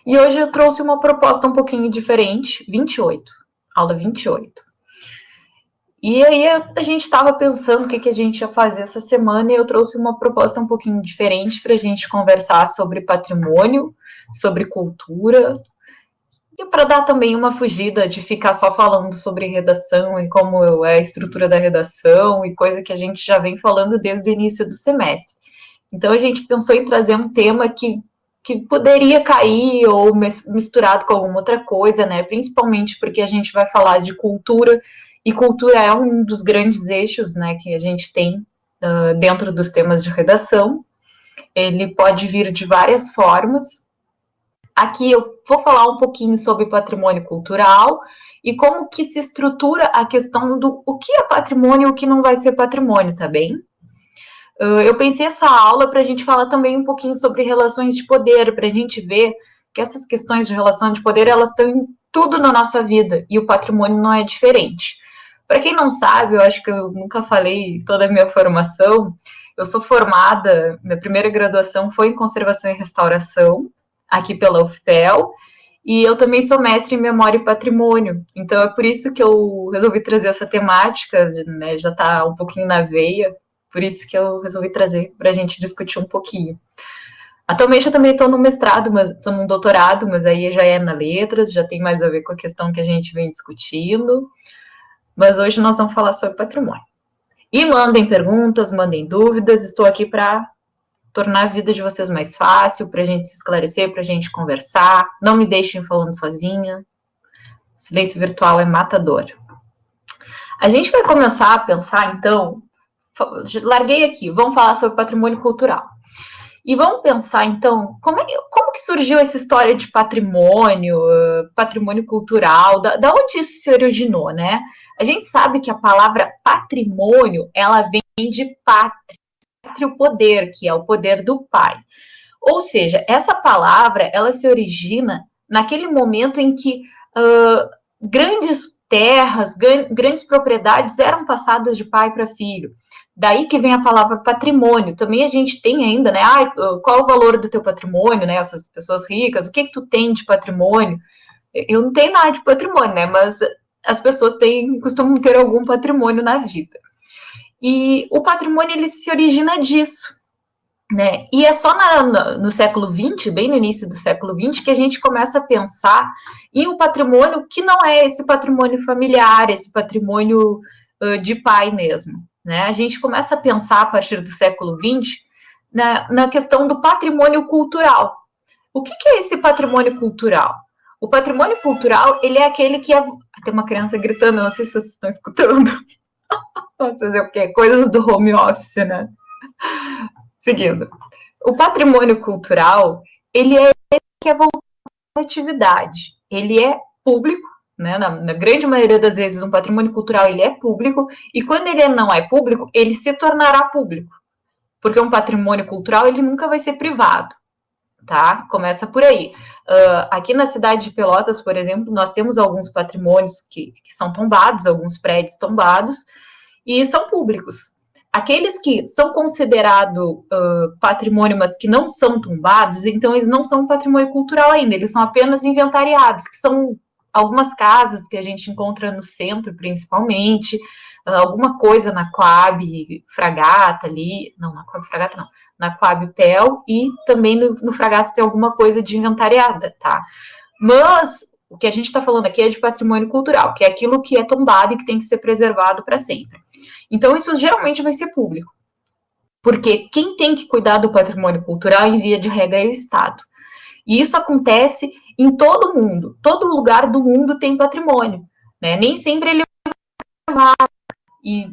E hoje eu trouxe uma proposta um pouquinho diferente, 28, aula 28. E aí a gente estava pensando o que a gente ia fazer essa semana e eu trouxe uma proposta um pouquinho diferente para a gente conversar sobre patrimônio, sobre cultura, e para dar também uma fugida de ficar só falando sobre redação e como é a estrutura da redação e coisa que a gente já vem falando desde o início do semestre. Então a gente pensou em trazer um tema que poderia cair ou misturado com alguma outra coisa, né? Principalmente porque a gente vai falar de cultura, e cultura é um dos grandes eixos, né, que a gente tem dentro dos temas de redação. Ele pode vir de várias formas. Aqui eu vou falar um pouquinho sobre patrimônio cultural e como que se estrutura a questão do o que é patrimônio e o que não vai ser patrimônio, tá bem? Eu pensei essa aula para a gente falar também um pouquinho sobre relações de poder, para a gente ver que essas questões de relação de poder, elas estão em tudo na nossa vida, e o patrimônio não é diferente. Para quem não sabe, eu acho que eu nunca falei toda a minha formação, eu sou formada, minha primeira graduação foi em conservação e restauração, aqui pela UFPEL, e eu também sou mestre em memória e patrimônio, então é por isso que eu resolvi trazer essa temática, né, já está um pouquinho na veia, por isso que eu resolvi trazer para a gente discutir um pouquinho. Atualmente eu também estou no mestrado, mas estou no doutorado, mas aí já é na letras, já tem mais a ver com a questão que a gente vem discutindo. Mas hoje nós vamos falar sobre patrimônio. E mandem perguntas, mandem dúvidas, estou aqui para tornar a vida de vocês mais fácil, para a gente se esclarecer, para a gente conversar. Não me deixem falando sozinha. O silêncio virtual é matador. A gente vai começar a pensar, então, larguei aqui, vamos falar sobre patrimônio cultural. E vamos pensar, então, como que surgiu essa história de patrimônio, patrimônio cultural, da onde isso se originou, né? A gente sabe que a palavra patrimônio, ela vem de pátria, o poder, que é o poder do pai. Ou seja, essa palavra, ela se origina naquele momento em que grandes terras, grandes propriedades eram passadas de pai para filho. Daí que vem a palavra patrimônio. Também a gente tem ainda, né? Qual é o valor do teu patrimônio, né? Essas pessoas ricas, o que tu tem de patrimônio? Eu não tenho nada de patrimônio, né? Mas as pessoas costumam ter algum patrimônio na vida. E o patrimônio, ele se origina disso, né? E é só no século XX, bem no início do século XX, que a gente começa a pensar em um patrimônio que não é esse patrimônio familiar, esse patrimônio de pai mesmo, né? A gente começa a pensar, a partir do século XX, na questão do patrimônio cultural. O que é esse patrimônio cultural? O patrimônio cultural, ele é aquele que... Tem uma criança gritando, não sei se vocês estão escutando. Vamos fazer o quê? Coisas do home office, né? Seguindo. O patrimônio cultural, ele é que é voltado à atividade. Ele é público, né? Na grande maioria das vezes, um patrimônio cultural, ele é público, e quando ele não é público, ele se tornará público. Porque um patrimônio cultural, ele nunca vai ser privado, tá? Começa por aí. Aqui na cidade de Pelotas, por exemplo, nós temos alguns patrimônios que são tombados, alguns prédios tombados, e são públicos. Aqueles que são considerados patrimônio, mas que não são tombados, então eles não são patrimônio cultural ainda, eles são apenas inventariados, que são algumas casas que a gente encontra no centro, principalmente, alguma coisa na Coab Fragata ali, não, na Coab Fragata não, na Coab Pel, e também no Fragata tem alguma coisa de inventariada, tá? Mas o que a gente está falando aqui é de patrimônio cultural, que é aquilo que é tombado e que tem que ser preservado para sempre. Então, isso geralmente vai ser público, porque quem tem que cuidar do patrimônio cultural, em via de regra, é o Estado. E isso acontece em todo mundo, todo lugar do mundo tem patrimônio, né? Nem sempre ele é preservado, e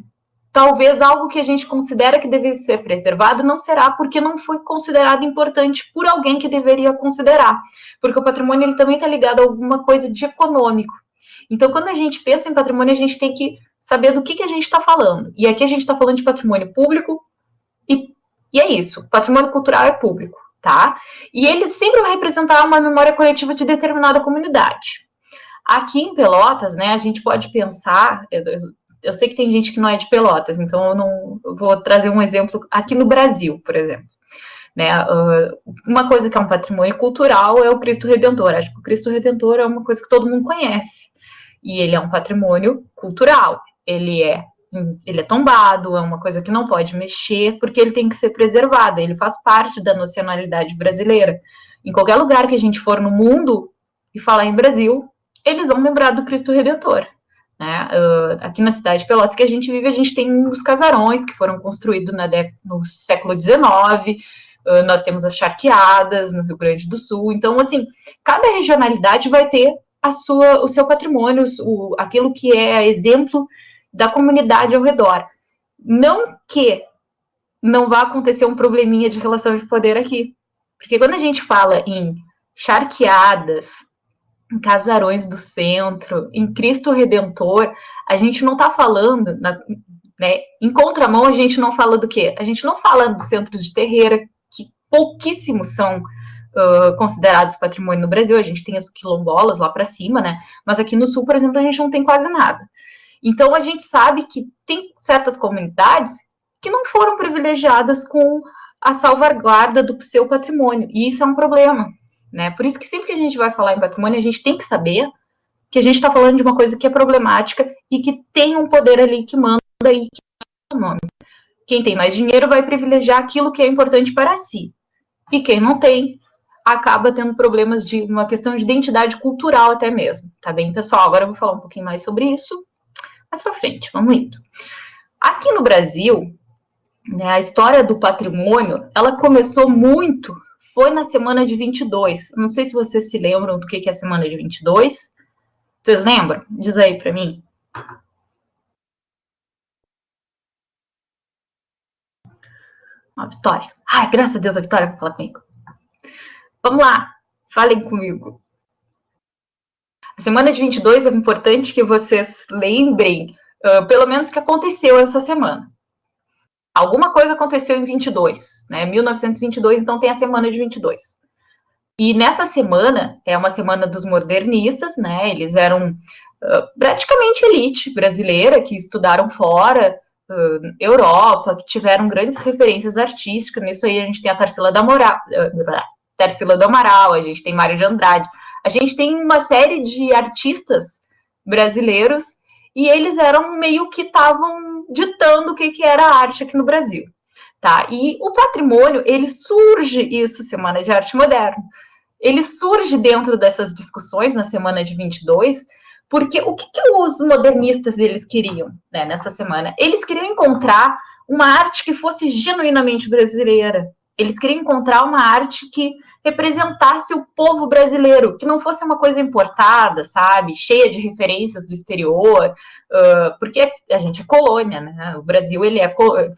talvez algo que a gente considera que deve ser preservado não será porque não foi considerado importante por alguém que deveria considerar, porque o patrimônio ele também está ligado a alguma coisa de econômico. Então, quando a gente pensa em patrimônio, a gente tem que saber do que a gente está falando. E aqui a gente está falando de patrimônio público, e é isso, patrimônio cultural é público, tá? E ele sempre vai representar uma memória coletiva de determinada comunidade. Aqui em Pelotas, né, a gente pode pensar, eu sei que tem gente que não é de Pelotas, então eu vou trazer um exemplo aqui no Brasil, por exemplo. né? Uma coisa que é um patrimônio cultural é o Cristo Redentor. Acho que o Cristo Redentor é uma coisa que todo mundo conhece. E ele é um patrimônio cultural. Ele é tombado, é uma coisa que não pode mexer, porque ele tem que ser preservado. Ele faz parte da nacionalidade brasileira. Em qualquer lugar que a gente for no mundo e falar em Brasil, eles vão lembrar do Cristo Redentor. Né? Aqui na cidade de Pelotas que a gente vive, a gente tem os casarões que foram construídos no século XIX, nós temos as charqueadas no Rio Grande do Sul. Então, assim, cada regionalidade vai ter o seu patrimônio, aquilo que é exemplo da comunidade ao redor. Não que não vá acontecer um probleminha de relação de poder aqui. Porque quando a gente fala em charqueadas, em casarões do centro, em Cristo Redentor, a gente não está falando, né, em contramão, a gente não fala do quê? A gente não fala dos centros de terreira, que pouquíssimos são considerados patrimônio no Brasil. A gente tem as quilombolas lá para cima, né? Mas aqui no sul, por exemplo, a gente não tem quase nada. Então, a gente sabe que tem certas comunidades que não foram privilegiadas com a salvaguarda do seu patrimônio, e isso é um problema, né? Por isso que sempre que a gente vai falar em patrimônio, a gente tem que saber que a gente está falando de uma coisa que é problemática e que tem um poder ali que manda e que dá o nome. Quem tem mais dinheiro vai privilegiar aquilo que é importante para si, e quem não tem acaba tendo problemas de uma questão de identidade cultural até mesmo, tá bem, pessoal? Agora eu vou falar um pouquinho mais sobre isso mais para frente, vamos indo. Aqui no Brasil, né, a história do patrimônio, ela começou muito, foi na semana de 22. Não sei se vocês se lembram do que é a semana de 22. Vocês lembram? Diz aí para mim. A Vitória. Ai, graças a Deus a Vitória vai falar comigo. Vamos lá, falem comigo. A semana de 22 é importante que vocês lembrem, pelo menos, que aconteceu essa semana. Alguma coisa aconteceu em 22, né? 1922, então tem a semana de 22. E nessa semana, é uma semana dos modernistas, né? Eles eram praticamente elite brasileira, que estudaram fora, Europa, que tiveram grandes referências artísticas. Nisso aí a gente tem a Tarsila do Amaral, a gente tem Mário de Andrade, a gente tem uma série de artistas brasileiros, e eles eram meio que estavam ditando o que era a arte aqui no Brasil, tá? E o patrimônio, ele surge, isso, Semana de Arte Moderna, ele surge dentro dessas discussões na semana de 22, porque o que os modernistas eles queriam, né, nessa semana? Eles queriam encontrar uma arte que fosse genuinamente brasileira. Eles queriam encontrar uma arte que representasse o povo brasileiro, que não fosse uma coisa importada, sabe, cheia de referências do exterior, porque a gente é colônia, né? O Brasil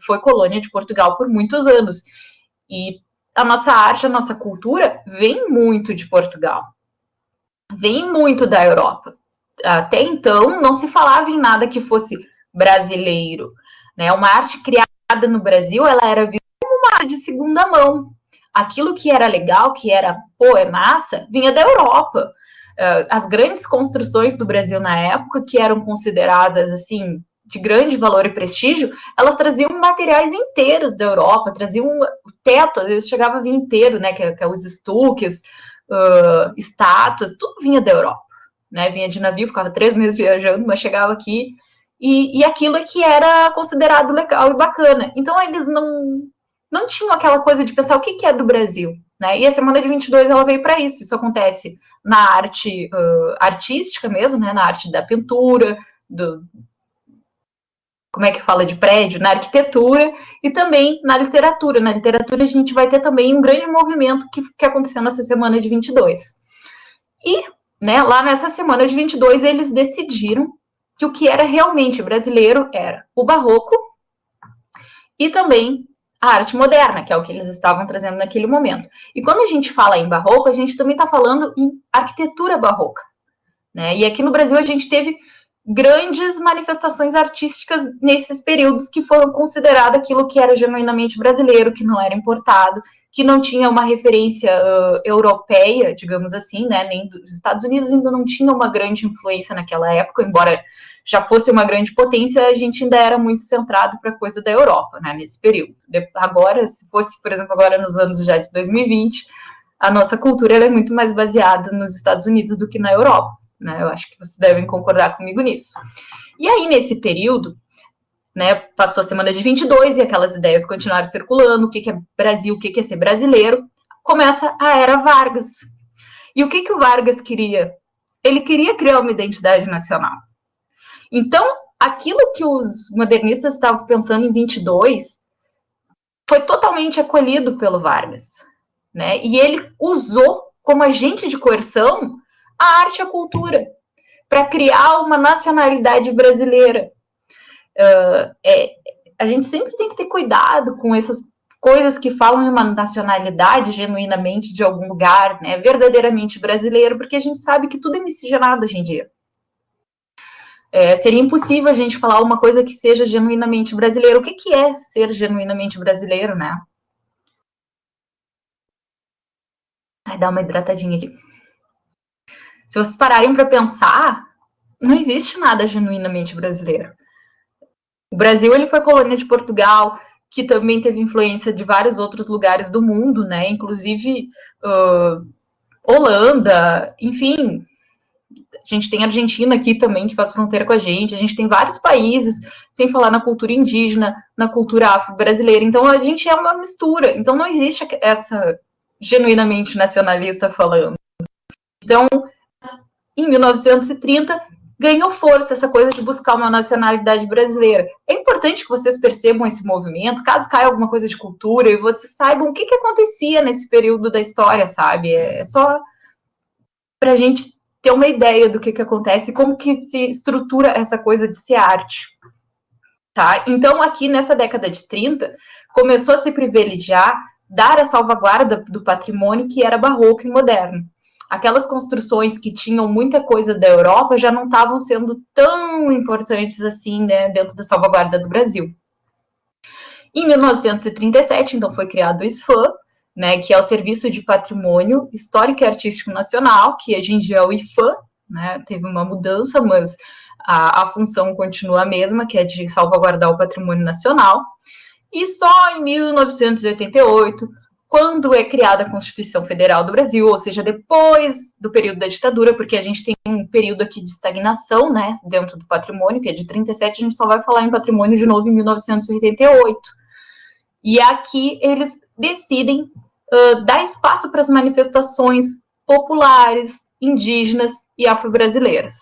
foi colônia de Portugal por muitos anos, e a nossa arte, a nossa cultura vem muito de Portugal, vem muito da Europa. Até então, não se falava em nada que fosse brasileiro, né? Uma arte criada no Brasil, ela era vista como uma arte de segunda mão. Aquilo que era legal, que era, é massa, vinha da Europa. As grandes construções do Brasil na época, que eram consideradas, assim, de grande valor e prestígio, elas traziam materiais inteiros da Europa, traziam o teto, às vezes chegava a vir inteiro, né, que é os estuques, estátuas, tudo vinha da Europa, né, vinha de navio, ficava 3 meses viajando, mas chegava aqui, e aquilo é que era considerado legal e bacana. Então, eles não tinham aquela coisa de pensar o que é do Brasil, né? E a semana de 22 ela veio para isso. Isso acontece na arte artística mesmo, né? Na arte da pintura, como é que fala de prédio, na arquitetura e também na literatura. Na literatura a gente vai ter também um grande movimento que aconteceu nessa semana de 22. E, né, lá nessa semana de 22 eles decidiram que o que era realmente brasileiro era o barroco e também a arte moderna, que é o que eles estavam trazendo naquele momento. E quando a gente fala em barroco, a gente também está falando em arquitetura barroca, né? E aqui no Brasil a gente teve grandes manifestações artísticas nesses períodos que foram consideradas aquilo que era genuinamente brasileiro, que não era importado, que não tinha uma referência europeia, digamos assim, né? Nem dos Estados Unidos ainda não tinha uma grande influência naquela época, embora já fosse uma grande potência, a gente ainda era muito centrado para a coisa da Europa, né? Nesse período. Agora, se fosse, por exemplo, agora nos anos já de 2020, a nossa cultura é muito mais baseada nos Estados Unidos do que na Europa. Né, eu acho que vocês devem concordar comigo nisso. E aí, nesse período, né, passou a semana de 22 e aquelas ideias continuaram circulando, o que é Brasil, o que é ser brasileiro, começa a Era Vargas. E o que o Vargas queria? Ele queria criar uma identidade nacional. Então, aquilo que os modernistas estavam pensando em 22 foi totalmente acolhido pelo Vargas. Né, e ele usou como agente de coerção a arte e a cultura, para criar uma nacionalidade brasileira. A gente sempre tem que ter cuidado com essas coisas que falam em uma nacionalidade genuinamente de algum lugar, né, verdadeiramente brasileiro, porque a gente sabe que tudo é miscigenado hoje em dia. Seria impossível a gente falar uma coisa que seja genuinamente brasileiro. O que é ser genuinamente brasileiro, né? Vai dar uma hidratadinha aqui. Se vocês pararem para pensar, não existe nada genuinamente brasileiro. O Brasil ele foi colônia de Portugal, que também teve influência de vários outros lugares do mundo, né? Inclusive Holanda, enfim. A gente tem a Argentina aqui também, que faz fronteira com a gente tem vários países, sem falar na cultura indígena, na cultura afro-brasileira. Então, a gente é uma mistura. Então, não existe essa genuinamente nacionalista falando. Então, em 1930, ganhou força essa coisa de buscar uma nacionalidade brasileira. É importante que vocês percebam esse movimento, caso caia alguma coisa de cultura, e vocês saibam o que acontecia nesse período da história, sabe? É só para a gente ter uma ideia do que acontece, como que se estrutura essa coisa de ser arte. Tá? Então, aqui nessa década de 30, começou a se privilegiar, dar a salvaguarda do patrimônio que era barroco e moderno. Aquelas construções que tinham muita coisa da Europa já não estavam sendo tão importantes assim, né, dentro da salvaguarda do Brasil. Em 1937, então, foi criado o SFAM, né, que é o Serviço de Patrimônio Histórico e Artístico Nacional, que hoje em dia é o IFAM, né, teve uma mudança, mas a função continua a mesma, que é de salvaguardar o patrimônio nacional. E só em 1988, quando é criada a Constituição Federal do Brasil, ou seja, depois do período da ditadura, porque a gente tem um período aqui de estagnação, né, dentro do patrimônio, que é de 37, a gente só vai falar em patrimônio de novo em 1988. E aqui eles decidem dar espaço para as manifestações populares, indígenas e afro-brasileiras.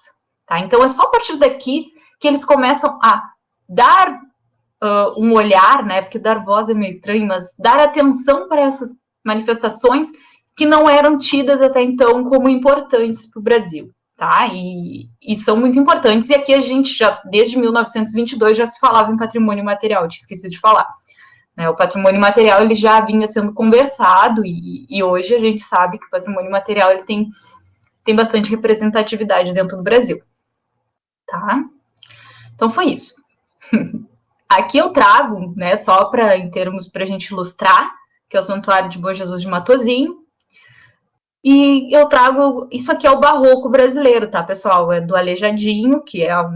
Tá? Então, é só a partir daqui que eles começam a dar um olhar, né, porque dar voz é meio estranho, mas dar atenção para essas manifestações que não eram tidas até então como importantes para o Brasil, tá? E são muito importantes, e aqui a gente já, desde 1922, já se falava em patrimônio material, tinha esquecido de falar. Né, o patrimônio material, ele já vinha sendo conversado, e hoje a gente sabe que o patrimônio material, ele tem bastante representatividade dentro do Brasil, tá? Então, foi isso. Aqui eu trago, né, só para em termos para a gente ilustrar, que é o Santuário de Bom Jesus de Matozinho. E eu trago, isso aqui é o barroco brasileiro, tá, pessoal? É do Aleijadinho, que é o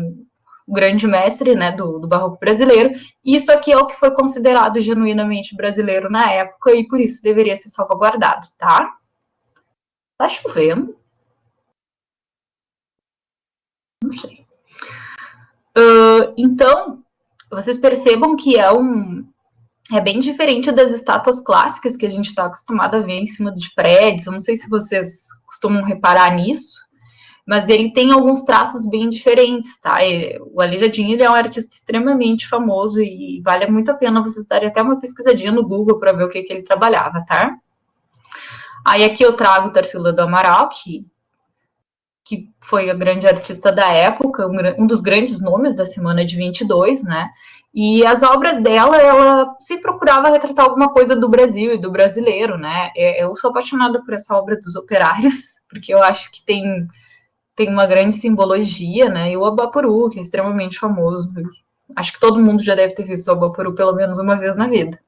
grande mestre, né, do barroco brasileiro. E isso aqui é o que foi considerado genuinamente brasileiro na época e por isso deveria ser salvaguardado, tá? Tá chovendo? Não sei. Então, vocês percebam que é bem diferente das estátuas clássicas que a gente está acostumado a ver em cima de prédios. Eu não sei se vocês costumam reparar nisso, mas ele tem alguns traços bem diferentes, tá? O Aleijadinho, ele é um artista extremamente famoso e vale muito a pena vocês darem até uma pesquisadinha no Google para ver o que ele trabalhava, tá? Aí aqui eu trago Tarsila do Amaral, que foi a grande artista da época, um dos grandes nomes da Semana de 22, né? E as obras dela, ela se procurava retratar alguma coisa do Brasil e do brasileiro, né? Eu sou apaixonada por essa obra dos operários, porque eu acho que tem tem uma grande simbologia, né? E o Abapuru, que é extremamente famoso. Acho que todo mundo já deve ter visto o Abapuru pelo menos uma vez na vida.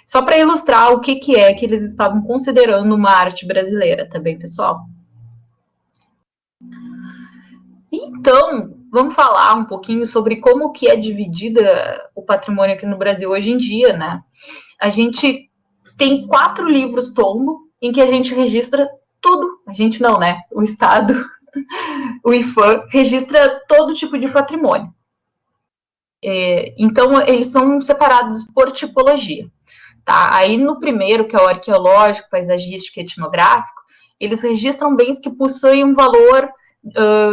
Só para ilustrar o que é que eles estavam considerando uma arte brasileira, tá bem, pessoal? Então, vamos falar um pouquinho sobre como que é dividida o patrimônio aqui no Brasil hoje em dia, né? A gente tem 4 livros tombo em que a gente registra tudo. A gente não, né? O Estado, o IFAM, registra todo tipo de patrimônio. Então, eles são separados por tipologia. Tá? Aí, no primeiro, que é o arqueológico, paisagístico e etnográfico, eles registram bens que possuem um valor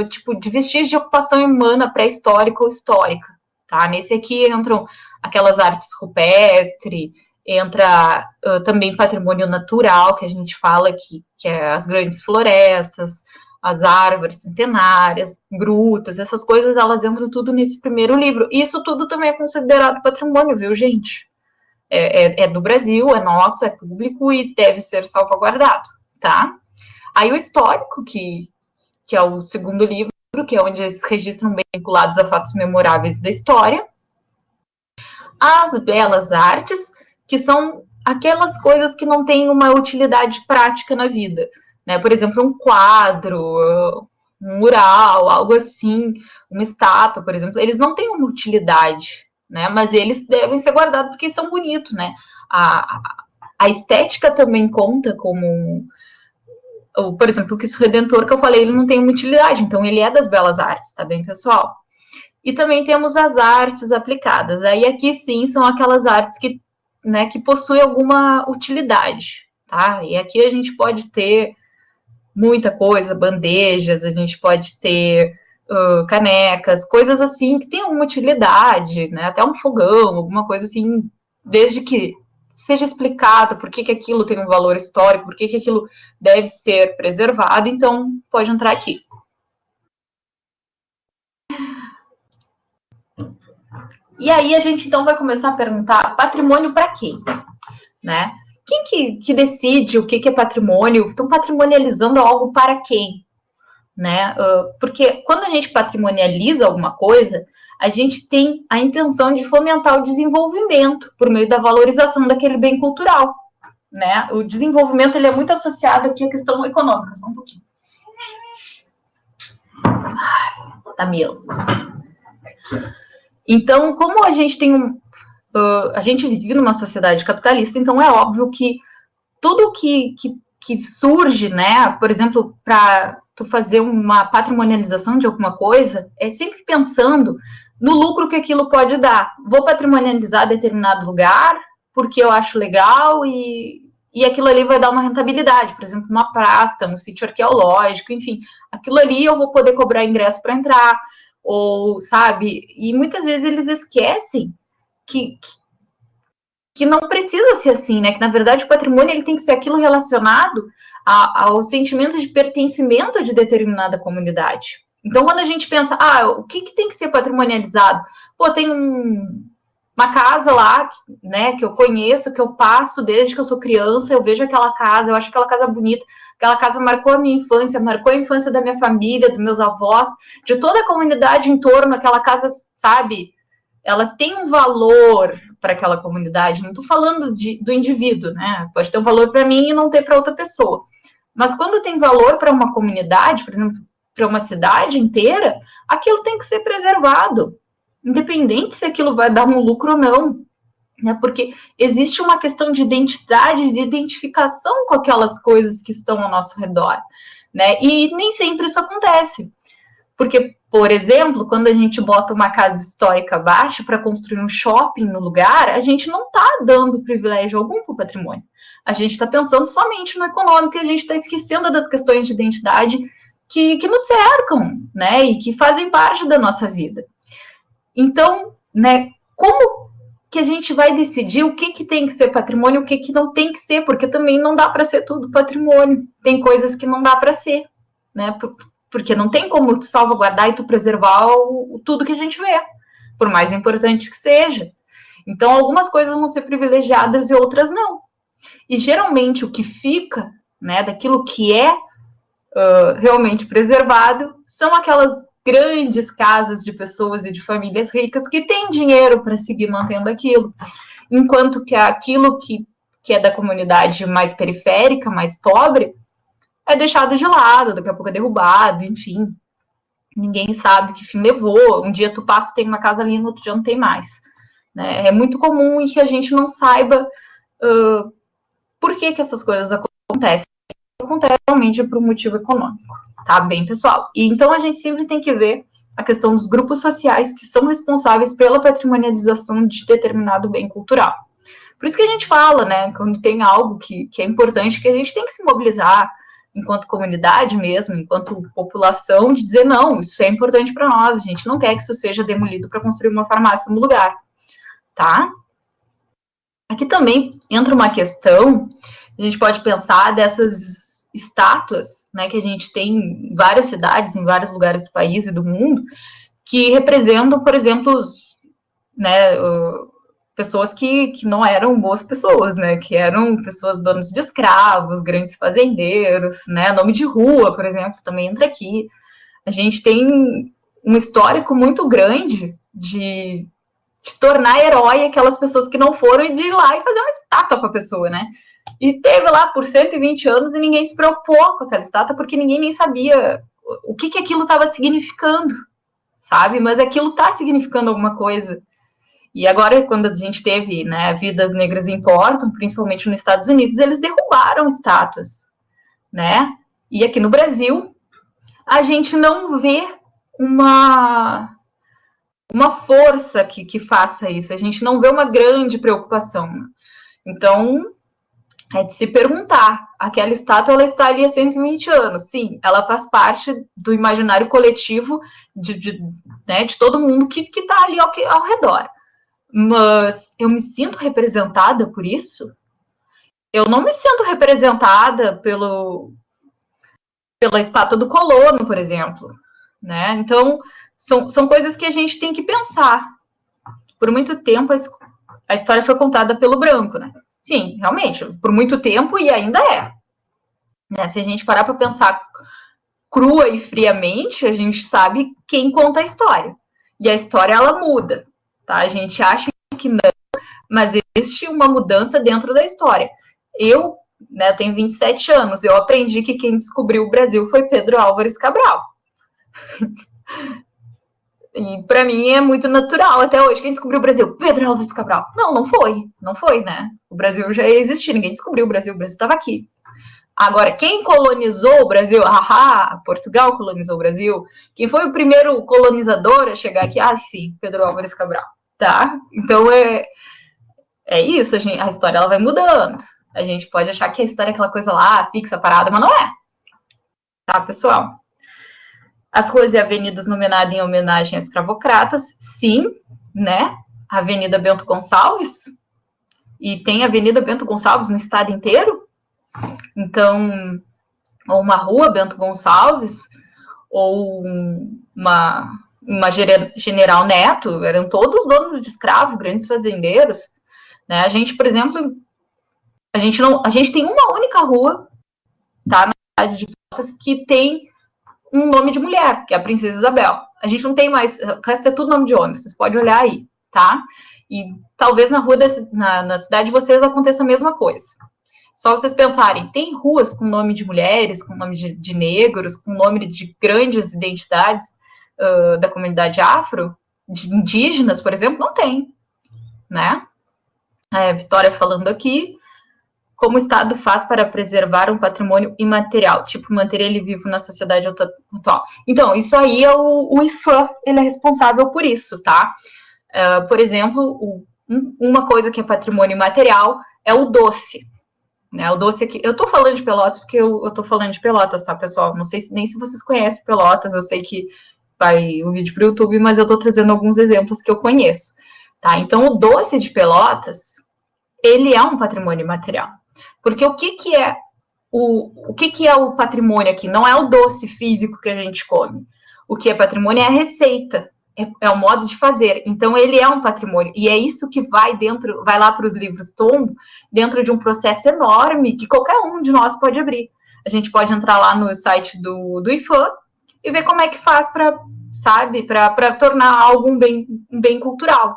tipo de vestígios de ocupação humana pré-histórica ou histórica. Tá? Nesse aqui entram aquelas artes rupestres, entra também patrimônio natural, que a gente fala que é as grandes florestas, as árvores centenárias, grutas, essas coisas, elas entram tudo nesse primeiro livro. E isso tudo também é considerado patrimônio, viu, gente? É do Brasil, é nosso, é público e deve ser salvaguardado, tá? Aí o histórico, que é o segundo livro, que é onde eles registram bem vinculados a fatos memoráveis da história. As belas artes, que são aquelas coisas que não têm uma utilidade prática na vida, né? Por exemplo, um quadro, um mural, algo assim, uma estátua, por exemplo, eles não têm uma utilidade, né? Mas eles devem ser guardados porque são bonitos, né? A estética também conta como por exemplo, o Cristo Redentor que eu falei, ele não tem uma utilidade, então ele é das belas artes, tá bem, pessoal? E também temos as artes aplicadas. Aí aqui sim são aquelas artes que, né, que possuem alguma utilidade, tá? E aqui a gente pode ter muita coisa, bandejas, a gente pode ter canecas, coisas assim que tem alguma utilidade, né? Até um fogão, alguma coisa assim, desde que seja explicado por que aquilo tem um valor histórico, por que aquilo deve ser preservado, então pode entrar aqui. E aí a gente então vai começar a perguntar patrimônio para quem, né? Quem que decide o que é patrimônio? Estão patrimonializando algo para quem? Né? Porque quando a gente patrimonializa alguma coisa, a gente tem a intenção de fomentar o desenvolvimento por meio da valorização daquele bem cultural, né? O desenvolvimento ele é muito associado aqui à questão econômica. Só um pouquinho. Tamilo. Então, como a gente tem a gente vive numa sociedade capitalista, então é óbvio que tudo que surge, né? Por exemplo, para tu fazer uma patrimonialização de alguma coisa, é sempre pensando no lucro que aquilo pode dar. Vou patrimonializar determinado lugar porque eu acho legal e aquilo ali vai dar uma rentabilidade, por exemplo, uma praça, um sítio arqueológico, enfim, aquilo ali eu vou poder cobrar ingresso para entrar, ou, sabe, e muitas vezes eles esquecem que não precisa ser assim, né? Que na verdade o patrimônio ele tem que ser aquilo relacionado ao sentimento de pertencimento de determinada comunidade. Então, quando a gente pensa, o que tem que ser patrimonializado? Pô, tem uma casa lá, né, que eu conheço, que eu passo desde que eu sou criança, eu vejo aquela casa, eu acho aquela casa bonita, aquela casa marcou a minha infância, marcou a infância da minha família, dos meus avós, de toda a comunidade em torno, aquela casa, sabe, ela tem um valor para aquela comunidade. Não estou falando do indivíduo, né? Pode ter um valor para mim e não ter para outra pessoa. Mas quando tem valor para uma comunidade, por exemplo, para uma cidade inteira, aquilo tem que ser preservado, independente se aquilo vai dar um lucro ou não. Né? Porque existe uma questão de identidade, de identificação com aquelas coisas que estão ao nosso redor. Né? E nem sempre isso acontece. Porque, por exemplo, quando a gente bota uma casa histórica abaixo para construir um shopping no lugar, a gente não está dando privilégio algum para o patrimônio. A gente está pensando somente no econômico e a gente está esquecendo das questões de identidade que nos cercam, né, e que fazem parte da nossa vida. Então, né, como que a gente vai decidir o que tem que ser patrimônio e o que não tem que ser? Porque também não dá para ser tudo patrimônio. Tem coisas que não dá para ser, né, porque não tem como tu salvaguardar e tu preservar tudo que a gente vê, por mais importante que seja. Então, algumas coisas vão ser privilegiadas e outras não. E, geralmente, o que fica, né, daquilo que é realmente preservado são aquelas grandes casas de pessoas e de famílias ricas que têm dinheiro para seguir mantendo aquilo, enquanto que aquilo que é da comunidade mais periférica, mais pobre, é deixado de lado, daqui a pouco é derrubado, enfim. Ninguém sabe que fim levou. Um dia tu passa, tem uma casa ali, no outro dia não tem mais. Né? É muito comum em que a gente não saiba por que essas coisas acontecem. Acontece realmente por um motivo econômico, tá? Bem pessoal. E então a gente sempre tem que ver a questão dos grupos sociais que são responsáveis pela patrimonialização de determinado bem cultural. Por isso que a gente fala, né, quando tem algo que é importante, que a gente tem que se mobilizar enquanto comunidade mesmo, enquanto população, de dizer, não, isso é importante para nós, a gente não quer que isso seja demolido para construir uma farmácia no lugar, tá? Aqui também entra uma questão, a gente pode pensar dessas estátuas, né, que a gente tem em várias cidades, em vários lugares do país e do mundo, que representam, por exemplo, né, pessoas que não eram boas pessoas, né, que eram pessoas donas de escravos, grandes fazendeiros, né, nome de rua, por exemplo, também entra aqui. A gente tem um histórico muito grande de tornar herói aquelas pessoas que não foram e de ir lá e fazer uma estátua para a pessoa, né? E teve lá por 120 anos e ninguém se preocupou com aquela estátua porque ninguém nem sabia o que aquilo estava significando, sabe? Mas aquilo está significando alguma coisa. E agora, quando a gente teve, né, Vidas Negras Importam, principalmente nos Estados Unidos, eles derrubaram estátuas, né? E aqui no Brasil, a gente não vê uma força que faça isso, a gente não vê uma grande preocupação. Então, é de se perguntar, aquela estátua, ela está ali há 120 anos, sim, ela faz parte do imaginário coletivo né, de todo mundo que está ali ao redor. Mas eu me sinto representada por isso? Eu não me sinto representada pela estátua do colono, por exemplo. Né? Então, são coisas que a gente tem que pensar. Por muito tempo, a história foi contada pelo branco. Né? Sim, realmente, por muito tempo e ainda é. Né? Se a gente parar para pensar crua e friamente, a gente sabe quem conta a história. E a história, ela muda. Tá? A gente acha que não, mas existe uma mudança dentro da história. Eu, né, tenho 27 anos, eu aprendi que quem descobriu o Brasil foi Pedro Álvares Cabral. E para mim é muito natural até hoje. Quem descobriu o Brasil? Pedro Álvares Cabral. Não foi, né? O Brasil já existia, ninguém descobriu o Brasil estava aqui. Agora, quem colonizou o Brasil? Portugal colonizou o Brasil. Quem foi o primeiro colonizador a chegar aqui? Sim, Pedro Álvares Cabral. Tá? Então, é isso, a história ela vai mudando. A gente pode achar que a história é aquela coisa lá, fixa, parada, mas não é. Tá, pessoal? As ruas e avenidas nomeadas em homenagem a escravocratas, sim, né? A Avenida Bento Gonçalves, e tem a Avenida Bento Gonçalves no estado inteiro. Então, ou uma rua Bento Gonçalves, ou uma General Neto, eram todos donos de escravos, grandes fazendeiros. Né? A gente, por exemplo, a gente tem uma única rua, tá, na cidade de Pelotas, que tem um nome de mulher, que é a Princesa Isabel. A gente não tem mais, o resto é tudo nome de homem, vocês podem olhar aí, tá? E talvez na cidade de vocês aconteça a mesma coisa. Só vocês pensarem, tem ruas com nome de mulheres, com nome de negros, com nome de grandes identidades da comunidade afro, de indígenas, por exemplo, não tem, né? Vitória falando aqui, como o Estado faz para preservar um patrimônio imaterial, tipo, manter ele vivo na sociedade atual. Então, isso aí é o IFAM, ele é responsável por isso, tá? Por exemplo, uma coisa que é patrimônio imaterial é o doce. Né, o doce aqui, eu tô falando de Pelotas porque eu tô falando de Pelotas, tá, pessoal? Não sei nem se vocês conhecem Pelotas, eu sei que vai o vídeo pro YouTube, mas eu tô trazendo alguns exemplos que eu conheço, tá? Então, o doce de Pelotas, ele é um patrimônio imaterial. Porque o que é o patrimônio aqui? Não é o doce físico que a gente come. O que é patrimônio é a receita, é o modo de fazer. Então, ele é um patrimônio. E é isso que vai lá para os livros tombo, dentro de um processo enorme que qualquer um de nós pode abrir. a gente pode entrar lá no site do IFAM e ver como é que faz para, sabe, para tornar algo um bem cultural.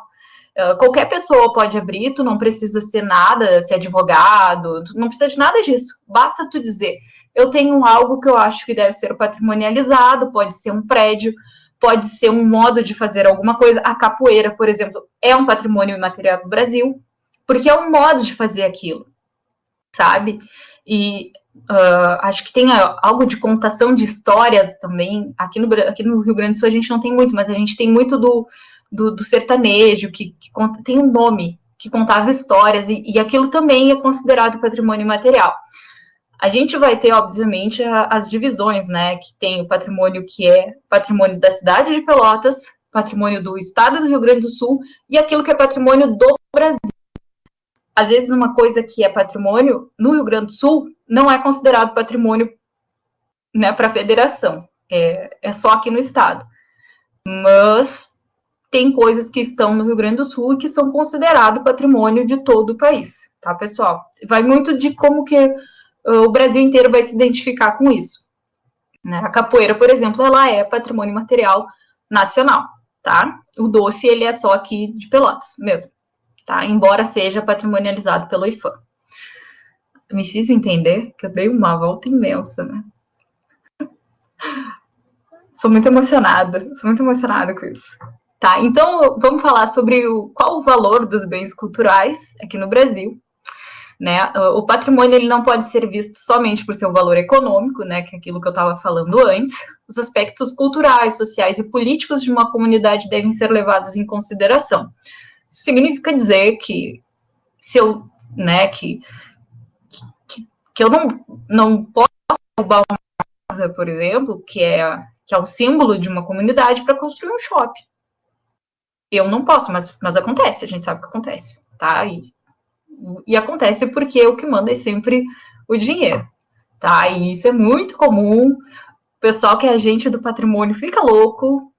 Qualquer pessoa pode abrir, tu não precisa ser nada, ser advogado, tu não precisa de nada disso. Basta tu dizer, eu tenho algo que eu acho que deve ser patrimonializado, pode ser um prédio, pode ser um modo de fazer alguma coisa. A capoeira, por exemplo, é um patrimônio imaterial do Brasil, porque é um modo de fazer aquilo, sabe? E acho que tem algo de contação de histórias também. Aqui no Rio Grande do Sul a gente não tem muito, mas a gente tem muito do sertanejo, que tem um nome, que contava histórias, e aquilo também é considerado patrimônio imaterial. A gente vai ter, obviamente, as divisões, né, que tem o patrimônio que é patrimônio da cidade de Pelotas, patrimônio do estado do Rio Grande do Sul, e aquilo que é patrimônio do Brasil. Às vezes, uma coisa que é patrimônio no Rio Grande do Sul não é considerado patrimônio, né, para a federação, é só aqui no estado. Mas tem coisas que estão no Rio Grande do Sul e que são considerados patrimônio de todo o país, tá, pessoal? Vai muito de como que o Brasil inteiro vai se identificar com isso. Né? A capoeira, por exemplo, ela é patrimônio material nacional, tá? O doce, ele é só aqui de Pelotas mesmo, tá? Embora seja patrimonializado pelo IFAM. Me fiz entender que eu dei uma volta imensa, né? Sou muito emocionada com isso. Tá, então vamos falar sobre qual o valor dos bens culturais aqui no Brasil. Né? O patrimônio ele não pode ser visto somente por seu valor econômico, né, que é aquilo que eu estava falando antes. Os aspectos culturais, sociais e políticos de uma comunidade devem ser levados em consideração. Isso significa dizer que se eu, né, que eu não posso roubar uma casa, por exemplo, que é um símbolo de uma comunidade, para construir um shopping. Eu não posso, mas acontece, a gente sabe que acontece, tá? E acontece porque o que manda é sempre o dinheiro, tá? E isso é muito comum. O pessoal que é agente do patrimônio fica louco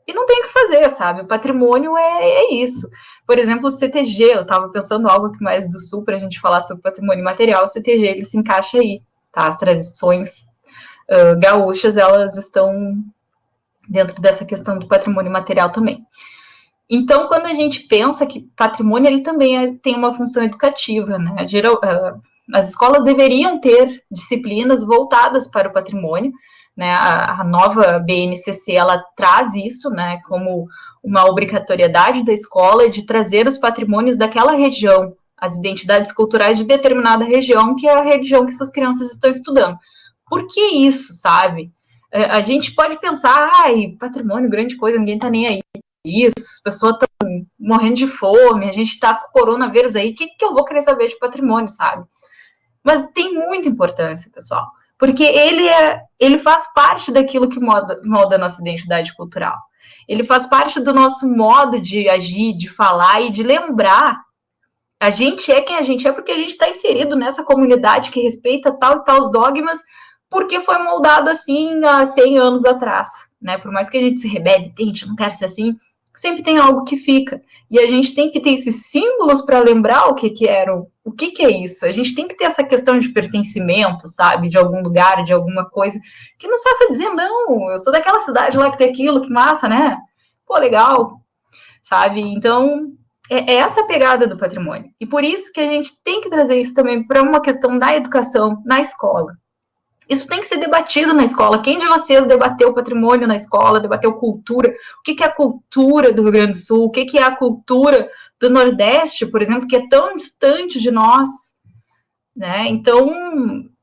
e não tem o que fazer, sabe? O patrimônio é isso. Por exemplo, o CTG, eu estava pensando algo aqui mais do Sul para a gente falar sobre patrimônio material. O CTG, ele se encaixa aí, tá? As tradições gaúchas, elas estão dentro dessa questão do patrimônio material também. Então, quando a gente pensa que patrimônio, ele também tem uma função educativa, né? As escolas deveriam ter disciplinas voltadas para o patrimônio, né? A nova BNCC, ela traz isso, né, como uma obrigatoriedade da escola de trazer os patrimônios daquela região, as identidades culturais de determinada região, que é a região que essas crianças estão estudando. Por que isso, sabe? A gente pode pensar, patrimônio, grande coisa, ninguém tá nem aí. Isso, as pessoas estão morrendo de fome, a gente está com o coronavírus aí, o que eu vou querer saber de patrimônio, sabe? Mas tem muita importância, pessoal, porque ele faz parte daquilo que molda a nossa identidade cultural. Ele faz parte do nosso modo de agir, de falar e de lembrar. A gente é quem a gente é porque a gente está inserido nessa comunidade que respeita tal e tal os dogmas, porque foi moldado assim há 100 anos atrás, né? Por mais que a gente se rebele, tente, não quero ser assim, sempre tem algo que fica. E a gente tem que ter esses símbolos para lembrar o que eram, o que é isso. A gente tem que ter essa questão de pertencimento, sabe? De algum lugar, de alguma coisa, que nos faça dizer, não, eu sou daquela cidade lá que tem aquilo, que massa, né? Pô, legal, sabe? Então, é essa a pegada do patrimônio. E por isso que a gente tem que trazer isso também para uma questão da educação na escola. Isso tem que ser debatido na escola. Quem de vocês debateu patrimônio na escola, debateu cultura? O que é a cultura do Rio Grande do Sul? O que é a cultura do Nordeste, por exemplo, que é tão distante de nós? Né? Então,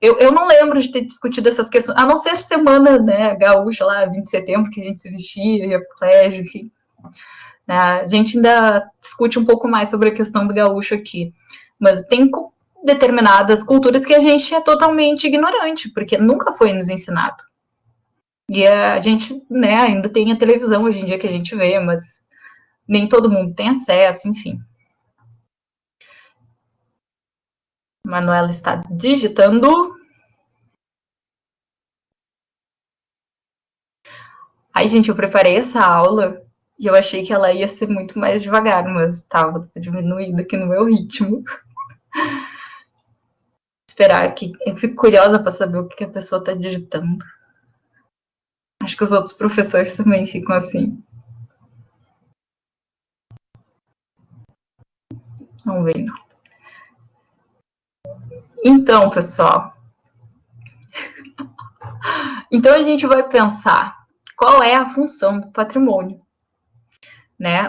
eu não lembro de ter discutido essas questões, a não ser semana, né, gaúcha, lá, 20 de setembro, que a gente se vestia, ia para o colégio, enfim. Né? A gente ainda discute um pouco mais sobre a questão do gaúcho aqui. Mas tem determinadas culturas que a gente é totalmente ignorante, porque nunca foi nos ensinado. E a gente, né, ainda tem a televisão hoje em dia que a gente vê, mas nem todo mundo tem acesso, enfim. Manuela está digitando. Ai, gente, eu preparei essa aula e eu achei que ela ia ser muito mais devagar, mas estava diminuindo aqui no meu ritmo. esperar que eu fico curiosa para saber o que a pessoa está digitando. Acho que os outros professores também ficam assim. Não veio nada. Então, pessoal. Então a gente vai pensar qual é a função do patrimônio, né?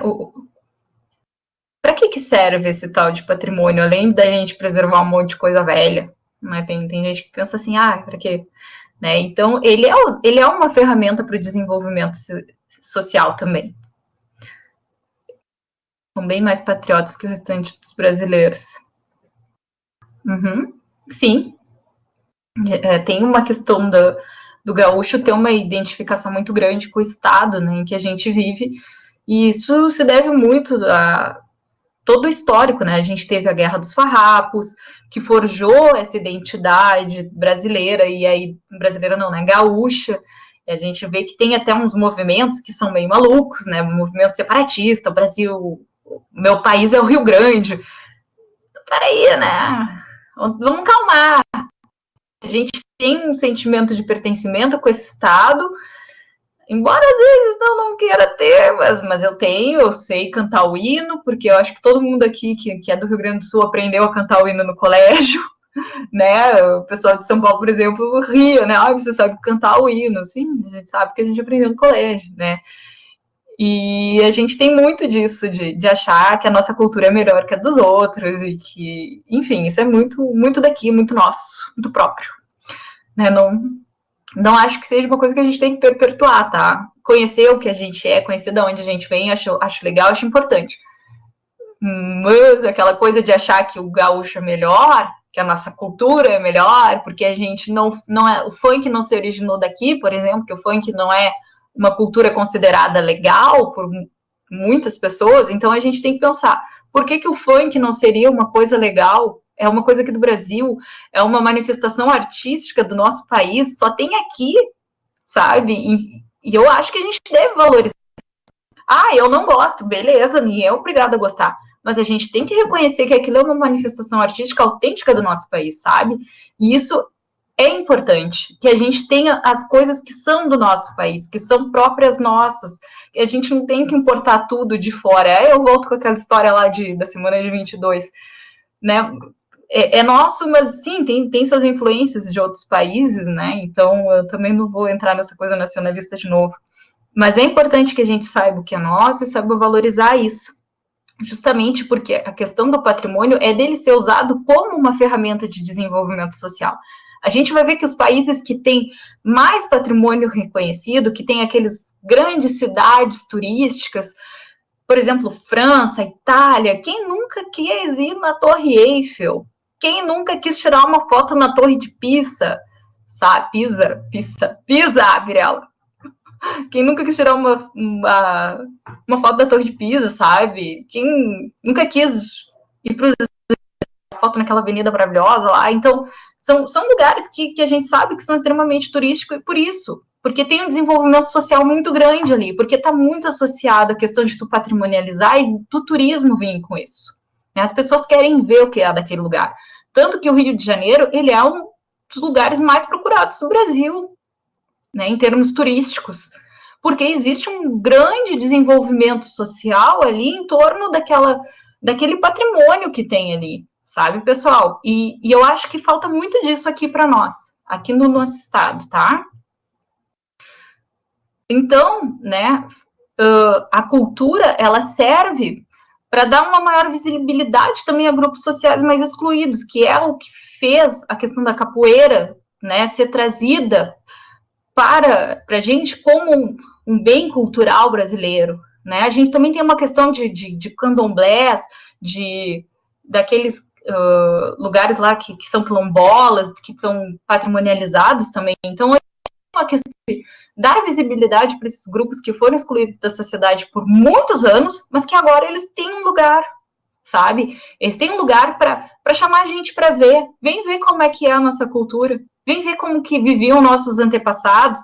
Para que serve esse tal de patrimônio, além da gente preservar um monte de coisa velha? Né? Tem gente que pensa assim, para quê? Né? Então, ele é uma ferramenta para o desenvolvimento social também. São bem mais patriotas que o restante dos brasileiros. Uhum, sim. Tem uma questão do gaúcho ter uma identificação muito grande com o estado, né, em que a gente vive, e isso se deve muito a todo o histórico, né? A gente teve a Guerra dos Farrapos, que forjou essa identidade brasileira, e aí, brasileira não, né? Gaúcha. E a gente vê que tem até uns movimentos que são meio malucos, né? Movimento separatista, o Brasil, meu país é o Rio Grande. Peraí, né? Vamos calmar. A gente tem um sentimento de pertencimento com esse estado, embora às vezes não queira ter, mas eu sei cantar o hino, porque eu acho que todo mundo aqui que é do Rio Grande do Sul aprendeu a cantar o hino no colégio, né? O pessoal de São Paulo, por exemplo, ria, né? Você sabe cantar o hino. Sim, a gente sabe que a gente aprendeu no colégio, né? E a gente tem muito disso, de achar que a nossa cultura é melhor que a dos outros, e que, enfim, isso é muito daqui, muito nosso, muito próprio, né? Não acho que seja uma coisa que a gente tem que perpetuar, tá? Conhecer o que a gente é, conhecer de onde a gente vem, acho legal, acho importante. Mas aquela coisa de achar que o gaúcho é melhor, que a nossa cultura é melhor, porque a gente não é. O funk não se originou daqui, por exemplo, que o funk não é uma cultura considerada legal por muitas pessoas, então a gente tem que pensar, por que o funk não seria uma coisa legal? É uma coisa aqui do Brasil, é uma manifestação artística do nosso país, só tem aqui, sabe? E eu acho que a gente deve valorizar. Eu não gosto, beleza, ninguém é obrigado a gostar, mas a gente tem que reconhecer que aquilo é uma manifestação artística autêntica do nosso país, sabe? E isso é importante, que a gente tenha as coisas que são do nosso país, que são próprias nossas, que a gente não tem que importar tudo de fora. Aí eu volto com aquela história lá da semana de 22, né? É nosso, mas sim, tem suas influências de outros países, né? Então eu também não vou entrar nessa coisa nacionalista de novo. Mas é importante que a gente saiba o que é nosso e saiba valorizar isso. Justamente porque a questão do patrimônio é dele ser usado como uma ferramenta de desenvolvimento social. A gente vai ver que os países que têm mais patrimônio reconhecido, que têm aqueles grandes cidades turísticas, por exemplo, França, Itália, quem nunca quis ir na Torre Eiffel? Quem nunca quis tirar uma foto na Torre de Pisa? Sabe? Pisa, Mirella. Quem nunca quis tirar uma foto da Torre de Pisa, sabe? Quem nunca quis ir para foto naquela avenida maravilhosa lá? Então, são lugares que a gente sabe que são extremamente turísticos, e por isso, porque tem um desenvolvimento social muito grande ali, porque está muito associado à questão de tu patrimonializar e do turismo vir com isso. As pessoas querem ver o que é daquele lugar. Tanto que o Rio de Janeiro, ele é um dos lugares mais procurados do Brasil, né, em termos turísticos, porque existe um grande desenvolvimento social ali em torno daquele patrimônio que tem ali, sabe, pessoal? E eu acho que falta muito disso aqui para nós, aqui no nosso estado, tá? Então, né, a cultura, ela serve para dar uma maior visibilidade também a grupos sociais mais excluídos, que é o que fez a questão da capoeira, né, ser trazida para a gente como um bem cultural brasileiro, né? A gente também tem uma questão de candomblés, daqueles lugares lá que são quilombolas, que são patrimonializados também. Então, é uma questão de dar visibilidade para esses grupos que foram excluídos da sociedade por muitos anos, mas que agora eles têm um lugar, sabe? Eles têm um lugar para chamar a gente para ver. Vem ver como é que é a nossa cultura. Vem ver como que viviam nossos antepassados.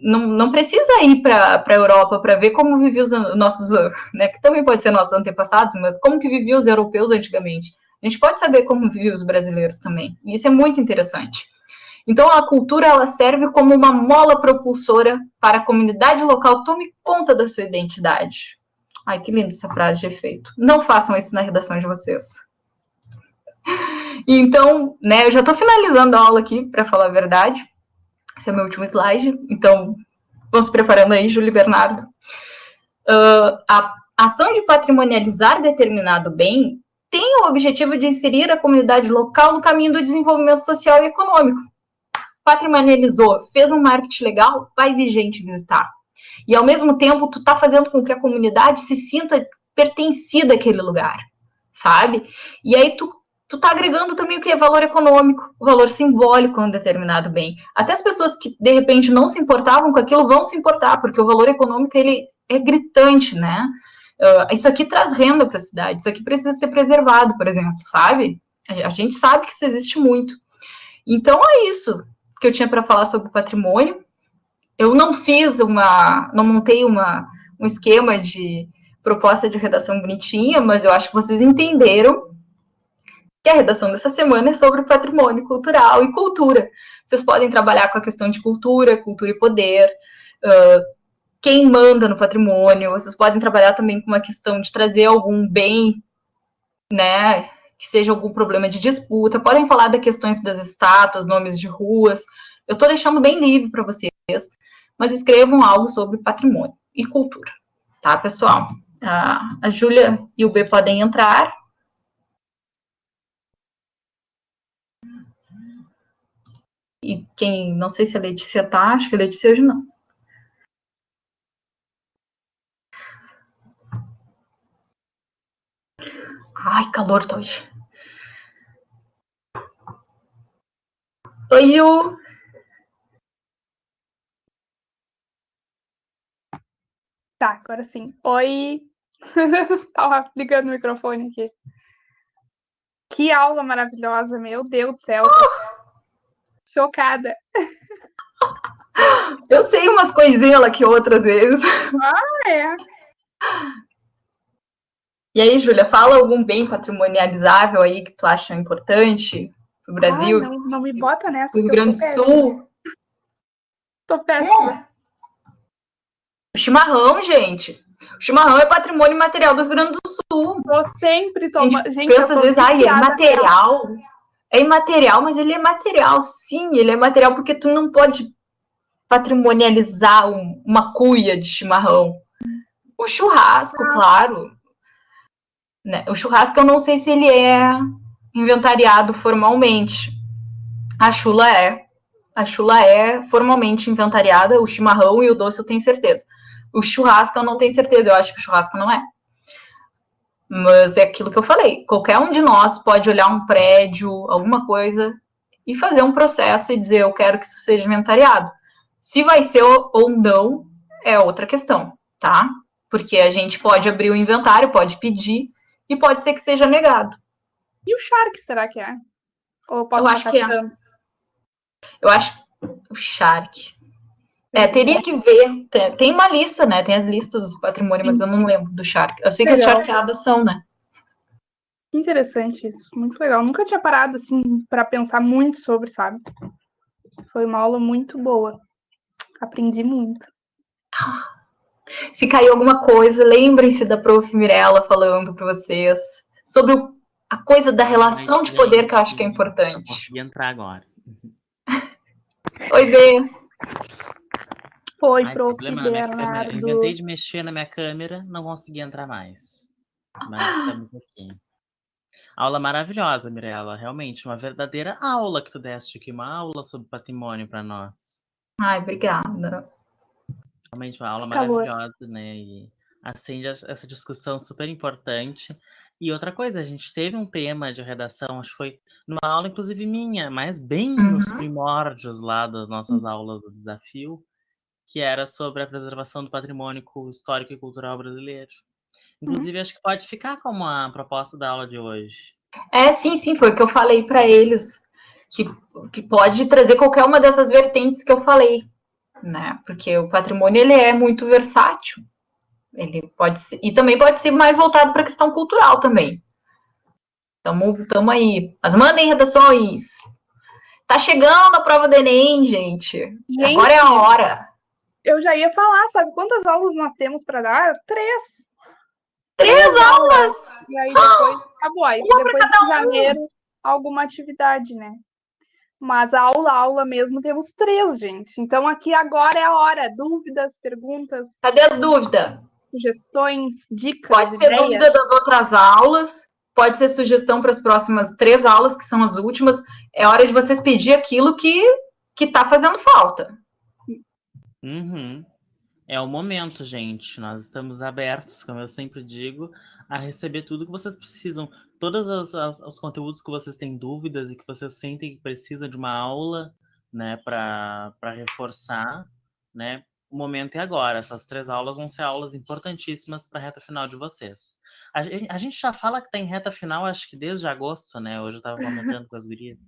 Não precisa ir para a Europa para ver como viviam os nossos, né, que também pode ser nossos antepassados, mas como que viviam os europeus antigamente. A gente pode saber como vivem os brasileiros também. E isso é muito interessante. Então, a cultura, ela serve como uma mola propulsora para a comunidade local. Tome conta da sua identidade. Ai, que linda essa frase de efeito. Não façam isso na redação de vocês. Então, né, eu já estou finalizando a aula aqui, para falar a verdade. Esse é o meu último slide. Então, vamos se preparando aí, Júlia e Bernardo. A ação de patrimonializar determinado bem tem o objetivo de inserir a comunidade local no caminho do desenvolvimento social e econômico. Patrimonializou, fez um marketing legal, vai vir gente visitar. E, ao mesmo tempo, tu tá fazendo com que a comunidade se sinta pertencida àquele lugar, sabe? E aí, tu tá agregando também o que é valor econômico, valor simbólico a um determinado bem. Até as pessoas que, de repente, não se importavam com aquilo, vão se importar, porque o valor econômico, ele é gritante, né? Isso aqui traz renda para a cidade, isso aqui precisa ser preservado, por exemplo, sabe? A gente sabe que isso existe muito. Então, é isso que eu tinha para falar sobre o patrimônio. Eu não montei um esquema de proposta de redação bonitinha, mas eu acho que vocês entenderam que a redação dessa semana é sobre patrimônio cultural e cultura. Vocês podem trabalhar com a questão de cultura e poder, quem manda no patrimônio. Vocês podem trabalhar também com uma questão de trazer algum bem, né, que seja algum problema de disputa. Podem falar das questões das estátuas, nomes de ruas. Eu estou deixando bem livre para vocês, mas escrevam algo sobre patrimônio e cultura, tá, pessoal? A Júlia e o B podem entrar. E quem, não sei se a Letícia tá, acho que a Letícia hoje não. Ai, calor tá hoje. Oi, Ju. Tá, agora sim. Oi. Tava ligando o microfone aqui. Que aula maravilhosa, meu Deus do céu. Chocada. Eu sei umas coisinhas lá que outras vezes. É. E aí, Júlia, fala algum bem patrimonializável aí que tu acha importante pro Brasil? Não me bota nessa. Pro Rio Grande do Sul? Tô péssima. O chimarrão, gente. O chimarrão é patrimônio material do Rio Grande do Sul. Tô sempre tomando. Gente, pensa às vezes, é imaterial. É imaterial, mas ele é material, sim, ele é material porque tu não pode patrimonializar uma cuia de chimarrão. O churrasco, claro. Né? O churrasco eu não sei se ele é inventariado formalmente. A chula é. A chula é formalmente inventariada, o chimarrão e o doce eu tenho certeza. O churrasco eu não tenho certeza, eu acho que o churrasco não é. Mas é aquilo que eu falei, qualquer um de nós pode olhar um prédio, alguma coisa, e fazer um processo e dizer, eu quero que isso seja inventariado. Se vai ser ou não, é outra questão, tá? Porque a gente pode abrir o inventário, pode pedir, e pode ser que seja negado. E o Shark, será que é? Ou posso eu acho que é. Eu acho o Shark. Teria que ver. Tem uma lista, né? Tem as listas do patrimônio, mas eu não lembro do Shark. Eu sei que as charqueadas são, né? Que interessante isso. Muito legal. Nunca tinha parado, assim, para pensar muito sobre, sabe? Foi uma aula muito boa. Aprendi muito. Se caiu alguma coisa, lembrem-se da prof. Mirella falando para vocês sobre a coisa da relação de poder que eu acho que é importante. Consegui entrar agora. Oi, B. Oi, prof. Bernardo. Eu inventei de mexer na minha câmera, não consegui entrar mais. Mas estamos aqui. Aula maravilhosa, Mirella. Realmente, uma verdadeira aula que tu deste aqui. Uma aula sobre patrimônio para nós. Ai, obrigada. Realmente uma aula maravilhosa, né? E acende essa discussão super importante. E outra coisa, a gente teve um tema de redação, acho que foi numa aula, inclusive minha, mas bem nos primórdios lá das nossas aulas do desafio, que era sobre a preservação do patrimônio histórico e cultural brasileiro. Inclusive, acho que pode ficar como a proposta da aula de hoje. Sim, foi o que eu falei para eles, que pode trazer qualquer uma dessas vertentes que eu falei, né? Porque o patrimônio, ele é muito versátil. Ele pode ser, e também pode ser mais voltado para a questão cultural também. Tamo aí. Mas mandem redações. Tá chegando a prova do Enem, gente. Agora é a hora. Eu já ia falar, sabe quantas aulas nós temos para dar? 3. 3 aulas! E aí depois acabou. Aí depois de janeiro, alguma atividade, né? Mas aula mesmo temos 3, gente. Então aqui agora é a hora. Dúvidas, perguntas. Cadê as dúvidas? Sugestões, dicas, pode ser ideias. Dúvida das outras aulas, pode ser sugestão para as próximas 3 aulas, que são as últimas. É hora de vocês pedir aquilo que tá fazendo falta. Uhum. É o momento, gente. Nós estamos abertos, como eu sempre digo, a receber tudo que vocês precisam. Todos os conteúdos que vocês têm dúvidas e que vocês sentem que precisa de uma aula, né, para reforçar, né? O momento é agora. Essas 3 aulas vão ser aulas importantíssimas para a reta final de vocês. A gente já fala que está em reta final, acho que desde agosto, né? Hoje eu estava comentando com as gurias.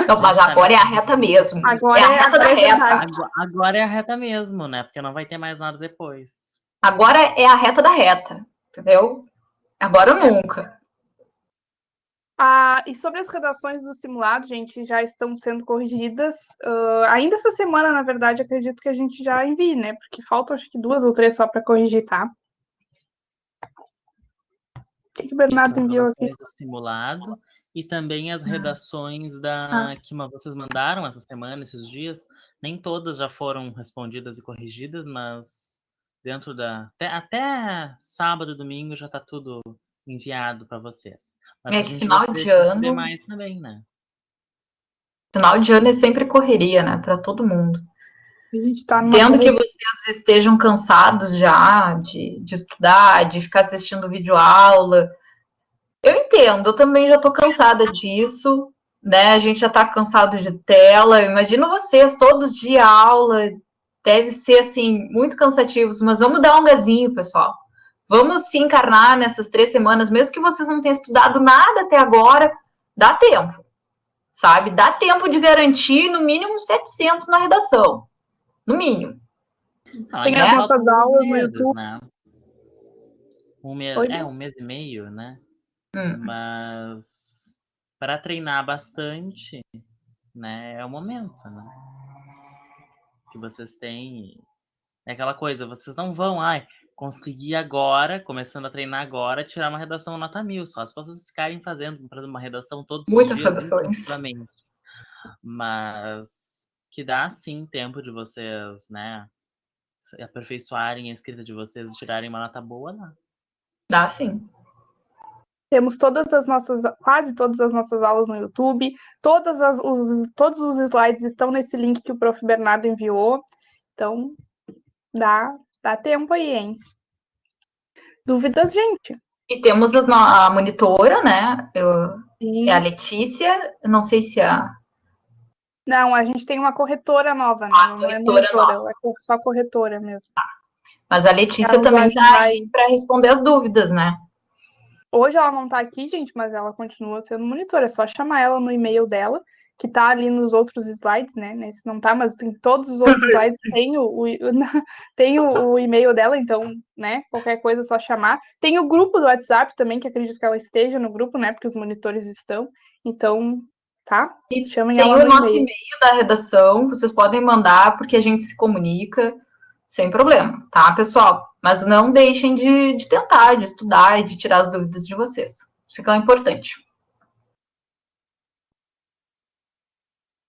Não, mas agora é a reta mesmo. Agora é a reta da reta. Agora é a reta mesmo, né? Porque não vai ter mais nada depois. Agora é a reta da reta, entendeu? Agora ou nunca. E sobre as redações do simulado, gente, já estão sendo corrigidas. Ainda essa semana, na verdade, acredito que a gente já envie, né? Porque faltam acho que 2 ou 3 só para corrigir, tá? O que o Bernardo enviou aqui? Do simulado e também as redações que vocês mandaram essa semana, esses dias. Nem todas já foram respondidas e corrigidas, mas dentro até sábado e domingo já está tudo enviado para vocês. Mas que final de ano mais também, né? Final de ano é sempre correria, né, para todo mundo. A gente tá Entendo que vocês estejam cansados já de estudar, de ficar assistindo videoaula. Eu entendo, eu também já estou cansada disso, né? A gente já está cansado de tela. Imagino vocês, todos de aula, deve ser, assim, muito cansativos, mas vamos dar um gazinho, pessoal. Vamos se encarnar nessas 3 semanas, mesmo que vocês não tenham estudado nada até agora, dá tempo, sabe? Dá tempo de garantir, no mínimo, 700 na redação. No mínimo. Tem as nossas aulas no YouTube. Né? Um mês e meio, né? Mas para treinar bastante, né, é o momento, né? Que vocês têm. É aquela coisa, vocês não vão, conseguir agora, começando a treinar agora, tirar uma redação nota 1000, só se vocês ficarem fazendo, por exemplo, uma redação todos os dias. Muitas redações. Mas que dá sim tempo de vocês, né, aperfeiçoarem a escrita de vocês e tirarem uma nota boa lá. Dá sim. Temos quase todas as nossas aulas no YouTube. Todos os slides estão nesse link que o Prof. Bernardo enviou. Então, dá tempo aí, hein? Dúvidas, gente? E temos a monitora, né? É a Letícia. Eu não sei se Não, a gente tem uma corretora nova, né? Não é monitora, é só corretora mesmo. Mas a Letícia também está aí para responder as dúvidas, né? Hoje ela não está aqui, gente, mas ela continua sendo monitora. É só chamar ela no e-mail dela, que está ali nos outros slides, né? Nesse não tá, mas tem todos os outros slides, tem o e-mail dela, então, né? Qualquer coisa é só chamar. Tem o grupo do WhatsApp também, que acredito que ela esteja no grupo, né? Porque os monitores estão. Então, tá? E chamem ela no e-mail. Tem o nosso e-mail da redação, vocês podem mandar, porque a gente se comunica sem problema, tá, pessoal? Mas não deixem de tentar, de estudar e de tirar as dúvidas de vocês. Isso que é importante.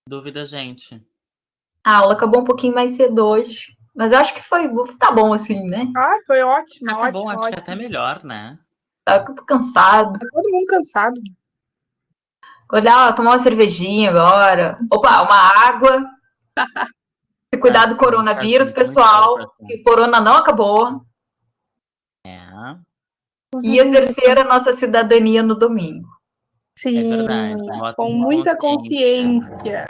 Dúvida, gente? A aula acabou um pouquinho mais cedo hoje, mas eu acho que tá bom assim, né? Foi ótimo, tá bom, acho que até melhor, né? Tô cansado. Tá todo mundo cansado. Olhar, tomar uma cervejinha agora. Opa, uma água. Se cuidar do coronavírus, pessoal, que o corona não acabou. E exercer a nossa cidadania no domingo. Sim, é verdade. Com muita consciência.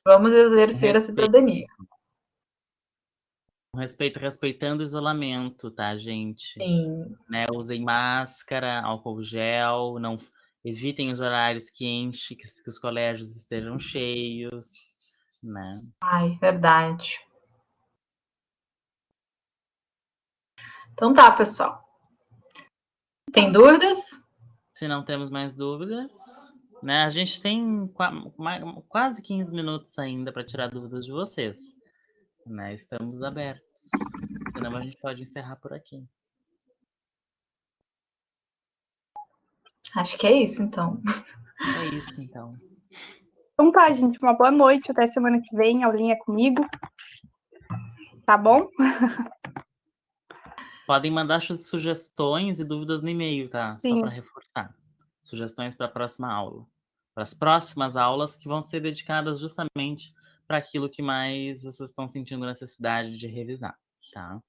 Vamos exercer a cidadania. Respeitando o isolamento, tá, gente? Sim. Né, usem máscara, álcool gel, não evitem os horários quentes, que os colégios estejam cheios, né? Verdade. Então tá, pessoal. Tem dúvidas? Se não temos mais dúvidas, né? A gente tem quase 15 minutos ainda para tirar dúvidas de vocês, né? Estamos abertos. Senão a gente pode encerrar por aqui. Acho que é isso, então. É isso, então. Então tá, gente. Uma boa noite. Até semana que vem. Aulinha comigo. Tá bom? Podem mandar sugestões e dúvidas no e-mail, tá? Sim. Só para reforçar. Sugestões para a próxima aula. Para as próximas aulas que vão ser dedicadas justamente para aquilo que mais vocês estão sentindo necessidade de revisar, tá?